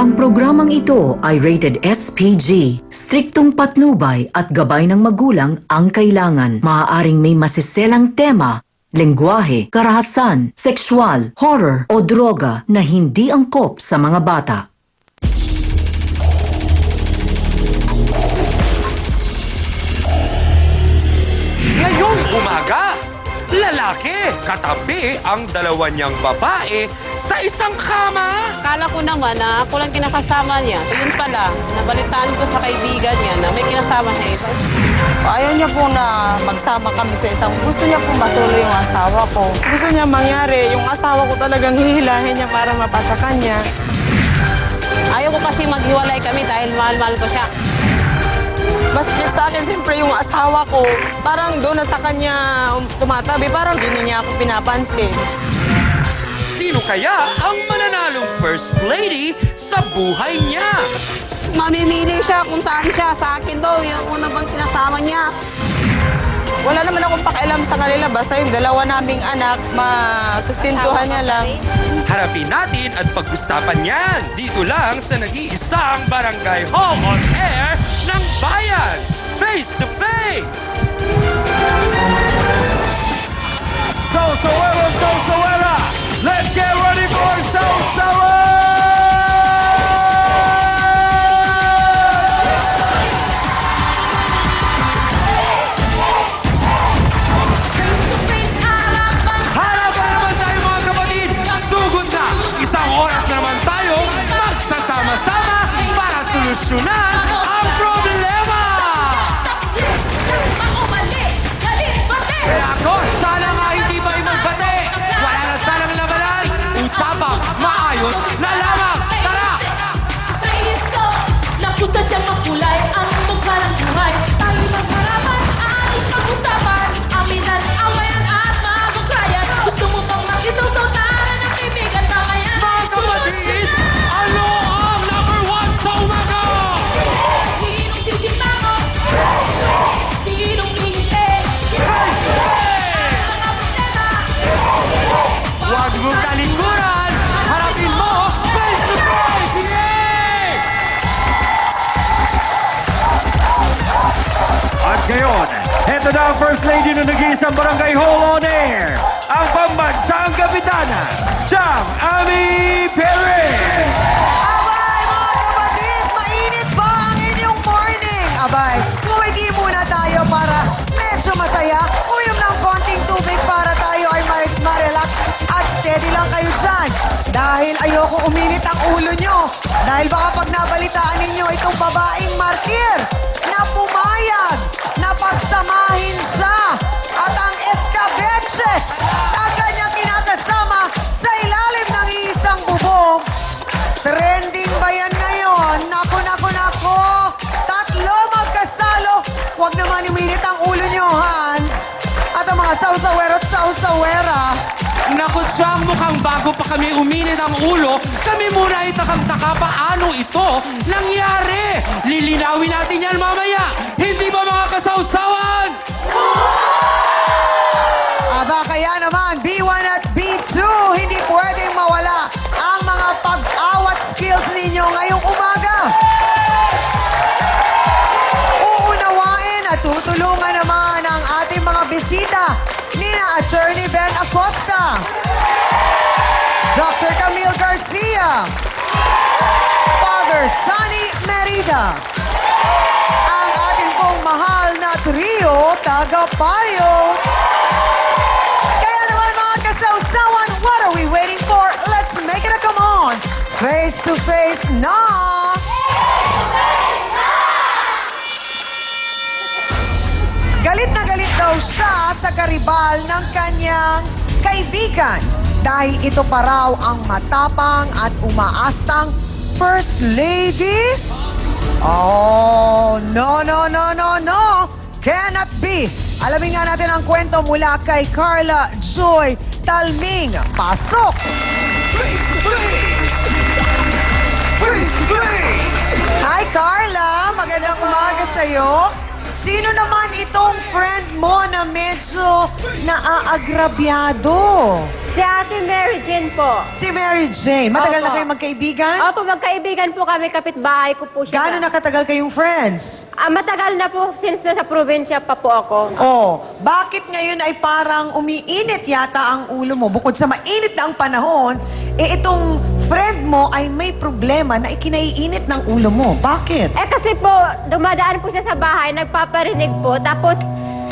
Ang programang ito ay rated SPG. Striktong patnubay at gabay ng magulang ang kailangan. Maaaring may masiselang tema, lengguwahe, karahasan, sexual, horror o droga na hindi angkop sa mga bata. Ngayong umaga, lalaki katabi ang dalawa niyang babae sa isang kama. Akala ko naman na ako lang kinakasama niya. Yun pala, nabalitaan ko sa kaibigan niya na may kinasama siya isa. Ayaw niya po na magsama kami sa isang... Gusto niya po masolo yung asawa ko. Gusto niya mangyari, yung asawa ko talagang hihilahin niya para mapasa kanya. Ayaw ko kasi maghiwalay kami dahil mahal-mahal ko siya. Maski sa akin, siyempre yung asawa ko, parang doon na sa kanya tumatabi, parang hindi niya ako pinapansin. Sino kaya ang mananalong First Lady sa buhay niya? Mamimili siya kung saan siya. Sa akin daw, yung una bang kinasama niya. Wala naman akong pakialam sa kanila, basta yung dalawa naming anak, masustintuhan niya lang. Harapin natin at pag-usapan yan dito lang sa nag-iisang Barangay Hall on Air ng Bayan. Face to Face! Sawera! Let's get ready for Sawera! Harapan naman tayo mga kapatid! Sugod na! Isang oras na naman tayo magsasama-sama para solusyonan ang problema! Kaya ako, sana nga hindi ba magbate? Wala na sanang labanan! Usapang maayos na lamang! Tara! Napusa diyang makulay ang mukha ng buhay. Tayo magharapan ang pag-usapan. Aminan, awayan at mabuklayan. Gusto mo bang makisawsaw-taran ng kaibigan? Mamayan Mga ay kapatid, solusyonan. ano ang number one sa umaga? Sinong sisimango? Sinong ngingiti? Mga problema. Huwag mong talikuran! Harapin mo face to face! Yay! At ngayon, heto na ang First Lady ng nag-iisang Barangay Hall on Air, ang pambansang kapitana, Chang Ami Perez! Abay, mga kapatid! Mainit ba ang inyong morning? Abay, kumigi muna tayo para medyo masaya. Uminom ng konting tubig para tayo ay ma-relax at steady lang kayo dyan. Dahil ayoko uminit ang ulo nyo. Dahil baka pag nabalitaan ninyo itong babaeng martir na pumayag na pagsamahin siya at ang escabeche na kanyang kinakasama sa ilalim ng isang bubong. Trending ba yan ngayon? Naku! Tatlo magkasalo. Huwag naman uminit ang ulo nyo, Hans. At ang mga sawsawero at sawsawera. Naku, Chang, mukhang bago pa kami uminit ang ulo, kami muna itakam-taka paano ito nangyari. Lilinawin natin yan mamaya. Hindi ba mga kasawsawan? Aba, kaya naman, B1 at B2, hindi pwedeng mawala ang mga pag-awat skills ninyo ngayong umaga. Uunawain at tutulungan naman ang ating mga bisita nina Attorney Ben Acosta, Dr. Camille Garcia, Father Sunny Merida, ang ating pong mahal na trio tagapayo. Kaya naman mga kasawsawan, what are we waiting for? Let's make it a come on! Face to face na! Galit na galit daw siya sa karibal ng kanyang kaibigan dahil ito pa raw ang matapang at umaastang First Lady? Oh, no! Cannot be! Alamin nga natin ang kwento mula kay Carla Joy Talming. Pasok! Hi, Carla! Magandang umaga sa'yo. Sino naman itong friend mo na medyo naaagrabyado? Si Ate Mary Jane po. Si Mary Jane. Matagal na Opo. kayo magkaibigan? Opo, magkaibigan po kami, kapitbahay ko po siya. Gaano na katagal kayong friends? Matagal na po, since nasa probinsya pa po ako. Oh, bakit ngayon ay parang umiinit yata ang ulo mo? Bukod sa mainit na ang panahon, itong friend mo ay may problema na ikinaiinit ng ulo mo. Bakit? Kasi po, dumadaan po siya sa bahay, nagpaparinig po, tapos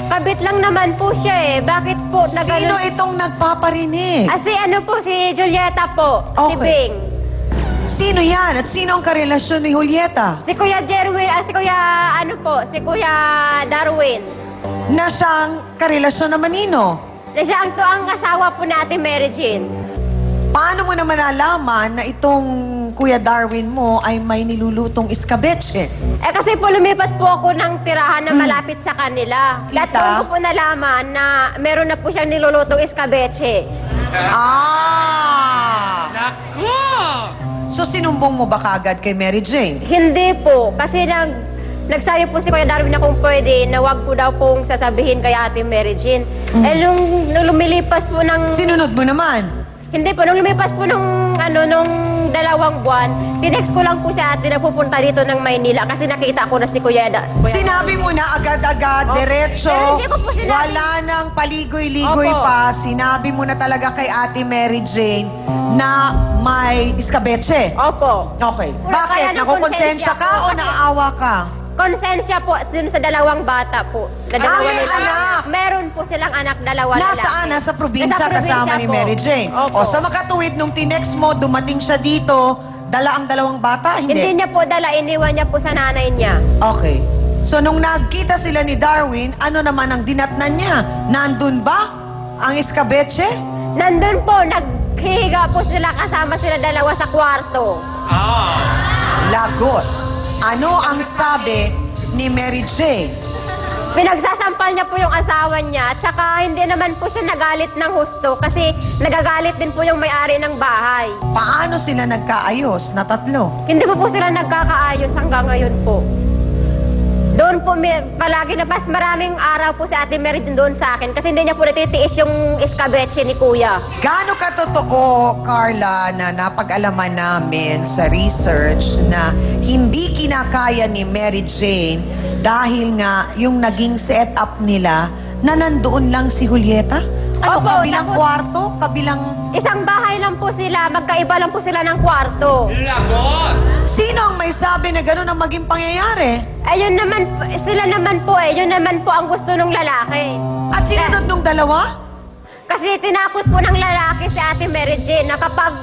kabit lang naman po siya eh. Bakit po? Sino itong nagpaparinig? Si ano po, si Julieta po, si Okay. Bing. Sino yan? At sino ang karelasyon ni Julieta? Si Kuya Jerwin, si Kuya, ano po, si Kuya Darwin. Na siyang karelasyon naman nino? Na siya ang asawa po na Ate Mary Jane. Paano mo naman nalaman na itong Kuya Darwin mo ay may nilulutong iskabeche? Kasi po lumipat po ako ng tirahan na malapit sa kanila. Kita? At doon ko po nalaman na meron na po siyang nilulutong iskabeche. Ah! Naku! So sinumbong mo ba kagad kay Mary Jane? Hindi po, kasi nagsayo po si Kuya Darwin na kung pwede na wag po daw pong sasabihin kay Ate Mary Jane. Nung lumilipas po ng... Sinunod mo naman? Hindi po, nung lumipas po nung 2 buwan, tinext ko lang po siya ate na pupunta dito ng Maynila kasi nakita ko na si Kuya Sinabi mo na agad-agad, Opo. diretso, Pero hindi ko po sinabi. wala nang paligoy-ligoy Opo. pa. Sinabi mo na talaga kay Ate Mary Jane na may iskabeche. Opo. Okay. Kaya Bakit? nang Nakukonsensya konsensya ka po o kasi- naaawa ka? Konsensya po dun sa 2 bata po. Na dalawa may nila. anak. Meron po silang anak, 2 lalaki. Nasaan? Nasa probinsya kasama ni po. Mary Jane. Opo. O sa makatuwid, nung tinext mo, dumating siya dito, dala ang 2 bata? Hindi Hindi. niya po dala, iniwan niya po sa nanay niya. Okay. So nung nagkita sila ni Darwin, ano naman ang dinatnan niya? Nandun ba ang iskabeche? Nandun po, naghihiga po sila, kasama sila 2 sa kwarto. Lagot. Ano ang sabi ni Mary Jane? Pinagsasampal niya po yung asawa niya, at saka hindi naman po siya nagalit ng husto kasi nagagalit din po yung may-ari ng bahay. Paano sila nagkaayos na 3? Hindi po sila nagkakaayos hanggang ngayon po. Doon po, palagi na mas maraming araw po si Ate Mary doon sa akin kasi hindi niya po natitiis yung iskabeche ni Kuya. Gaano katotoo, Carla, na napag-alaman namin sa research na hindi kinakaya ni Mary Jane dahil nga yung naging setup nila na nandoon lang si Julieta? Ano, Opo, kabilang tapos- kwarto? Kabilang... Isang bahay lang po sila, magkaiba lang po sila ng kwarto. Lagot! Sino ang may sabi na gano'n ang maging pangyayari? Ayun naman, sila naman po yun naman po ang gusto ng lalaki. At sinunod nung 2? Kasi tinakot po ng lalaki si Ate Mary Jane na kapag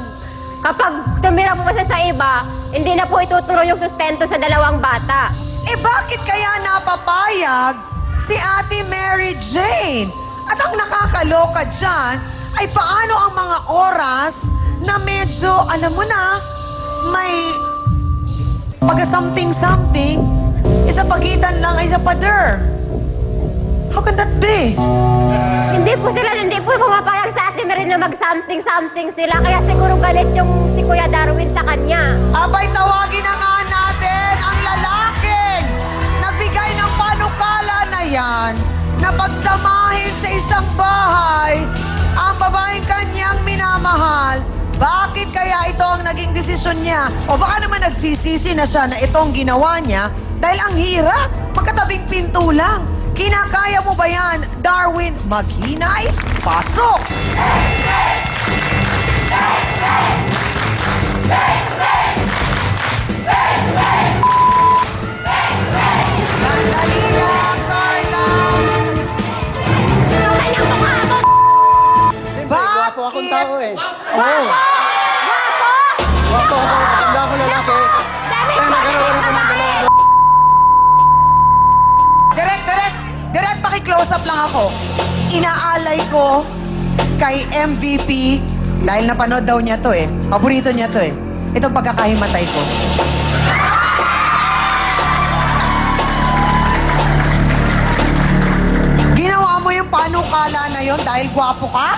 tumira po siya sa iba, hindi na po ituturo yung sustento sa 2 bata. Eh bakit kaya napapayag si Ate Mary Jane? At ang nakakaloka dyan ay paano ang mga oras na medyo, alam mo na, may pagka-something-something, isa pagitan lang ay sa pader. How can that be? Hindi po pumapayag sa Ate Mary na mag-something-something sila, kaya siguro galit yung si Kuya Darwin sa kanya. Abay, tawagin na nga natin ang lalaking nagbigay ng panukala na yan na pagsamahin sa isang bahay ang babaeng kanyang minamahal. Bakit kaya ito ang naging desisyon niya? O baka naman nagsisisi na siya na itong ginawa niya dahil ang hirap, magkatabing pinto lang. Kinakaya mo ba yan, Darwin? Maghinay, pasok! Sandali lang, Carla! Bakit? Gwapo akong tao eh. Oh, Wapo! Gwapo ako, maganda ako lalaki. Dami Kaya po nagkaroon ako ng babae! direct, paki-close up lang ako. Inaalay ko kay MVP dahil napanood daw niya to eh. Paborito niya to eh. Itong pagkakahimatay ko. Ginawa mo yung panukala na yon dahil gwapo ka?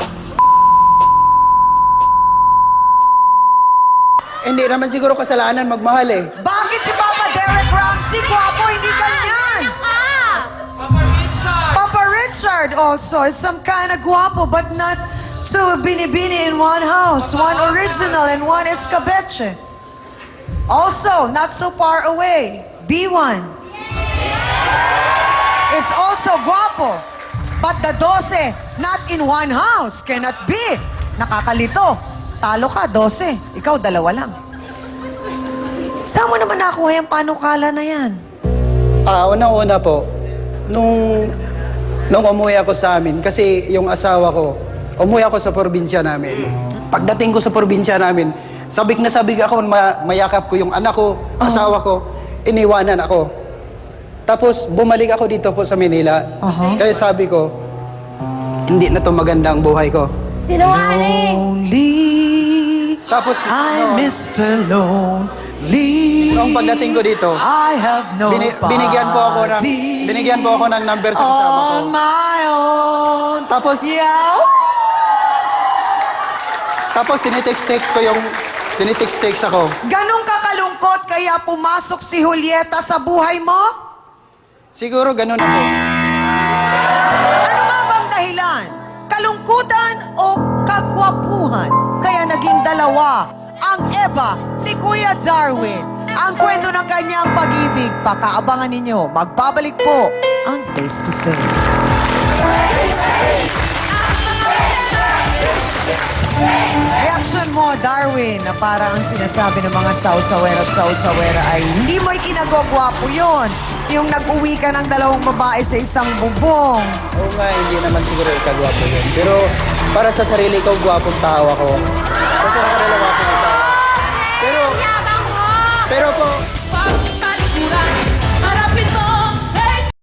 Hindi naman siguro kasalanan magmahal eh. Bakit si Papa Derek Ramsey gwapo, hindi ganyan? required also is some kind of guapo, but not two binibini in one house. One original and one escabeche. Also, not so far away, B1 is also guapo. But the 12, not in one house, cannot be. Nakakalito. Talo ka, 12. Ikaw, 2 lang. Saan mo naman nakuha yung panukala na yan? Unang-una po, nung umuwi ako sa amin, kasi yung asawa ko, umuwi ako sa probinsya namin. Pagdating ko sa probinsya namin, sabik na sabik ako, mayakap ko yung anak ko, asawa ko, iniwanan ako. Tapos bumalik ako dito po sa Manila. Kaya sabi ko, hindi na to magandang buhay ko. Sinungaling! Lonely, Tapos, I'm Mr. Lonely. noong pagdating ko dito, I have no binigyan po ako ng number sa kasama ko. on my own. Tapos, Yeah. tapos tinitext ako. Ganong kakalungkot kaya pumasok si Julieta sa buhay mo? Siguro ganun ako. Ano nga bang dahilan? Kalungkutan o kagwapuhan? Kaya naging dalawa ang Eva ni Kuya Darwin. Ang kwento ng kanyang pag-ibig, pakaabangan ninyo. Magbabalik po ang Face to Face. Reaction mo, Darwin, na parang ang sinasabi ng mga sausawera at sausawera ay hindi mo ikinagwagwapo yun. Yung nag-uwi ka ng 2 babae sa isang bubong. Oo nga, hindi naman siguro ikagwapo yun. Pero para sa sarili ko, gwapong tao ako. Kasi nakadalawa ko ng tao. Pero po,